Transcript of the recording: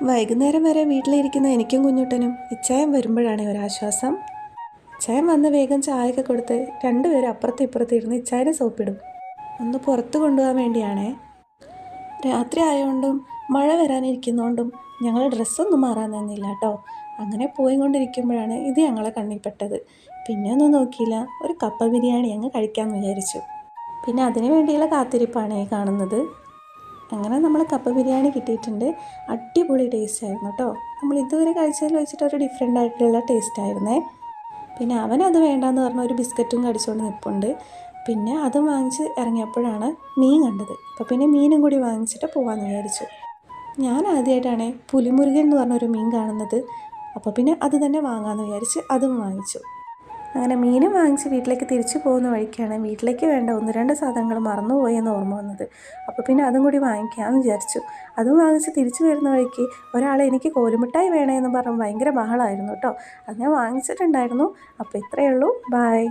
വൈകുന്നേരം വരെ വീട്ടിലിരിക്കുന്ന എനിക്കും കുഞ്ഞുട്ടനും ഇച്ചായം വരുമ്പോഴാണ് ഒരാശ്വാസം. ഇച്ചായം വന്ന് വേഗം ചായയൊക്കെ കൊടുത്ത് രണ്ടുപേരും അപ്പുറത്തും ഇപ്പുറത്തും ഇരുന്ന് ഇച്ചായനെ സോപ്പിടും. ഒന്ന് പുറത്ത് കൊണ്ടുപോകാൻ വേണ്ടിയാണേ. രാത്രി ആയതുകൊണ്ടും മഴ വരാനിരിക്കുന്നതുകൊണ്ടും ഞങ്ങൾ ഡ്രസ്സൊന്നും മാറാൻ തന്നില്ല കേട്ടോ. അങ്ങനെ പോയിക്കൊണ്ടിരിക്കുമ്പോഴാണ് ഇത് ഞങ്ങളെ കണ്ണിൽപ്പെട്ടത്. പിന്നെ ഒന്നും നോക്കിയില്ല, ഒരു കപ്പ ബിരിയാണി അങ്ങ് കഴിക്കാമെന്ന് വിചാരിച്ചു. പിന്നെ അതിന് വേണ്ടിയുള്ള കാത്തിരിപ്പാണ് ഈ കാണുന്നത്. അങ്ങനെ നമ്മൾ കപ്പ ബിരിയാണി കിട്ടിയിട്ടുണ്ട്. അടിപൊളി ടേസ്റ്റ് ആയിരുന്നു കേട്ടോ. നമ്മൾ ഇതുവരെ കഴിച്ചതിൽ വെച്ചിട്ട് ഒരു ഡിഫറെൻ്റ് ആയിട്ടുള്ള ടേസ്റ്റ് ആയിരുന്നേ. പിന്നെ അവനത് വേണ്ടാന്ന് പറഞ്ഞ ഒരു ബിസ്ക്കറ്റും കടിച്ചുകൊണ്ട് നിൽപ്പുണ്ട്. പിന്നെ അതും വാങ്ങിച്ച് ഇറങ്ങിയപ്പോഴാണ് മീൻ കണ്ടത്. അപ്പോൾ പിന്നെ മീനും കൂടി വാങ്ങിച്ചിട്ട് പോകാമെന്ന് വിചാരിച്ചു. ഞാൻ ആദ്യമായിട്ടാണ് പുലിമുരുകൻ എന്ന് പറഞ്ഞൊരു മീൻ കാണുന്നത്. അപ്പോൾ പിന്നെ അത് തന്നെ വാങ്ങാമെന്ന് വിചാരിച്ച് അതും വാങ്ങിച്ചു. അങ്ങനെ മീനും വാങ്ങിച്ച് വീട്ടിലേക്ക് തിരിച്ചു പോകുന്ന വഴിക്കാണ് വീട്ടിലേക്ക് വേണ്ട 1-2 സാധനങ്ങൾ മറന്നുപോയി എന്ന് ഓർമ്മ വന്നത്. അപ്പോൾ പിന്നെ അതും കൂടി വാങ്ങിക്കാമെന്ന് വിചാരിച്ചു. അതും വാങ്ങിച്ച് തിരിച്ചു വരുന്ന വഴിക്ക് ഒരാൾ എനിക്ക് കോലുമിഠായി വേണമെന്ന് പറഞ്ഞ് ഭയങ്കര ബഹളമായിരുന്നു കേട്ടോ. അത് ഞാൻ വാങ്ങിച്ചിട്ടുണ്ടായിരുന്നു. അപ്പോൾ ഇത്രയേ ഉള്ളൂ. ബായ്.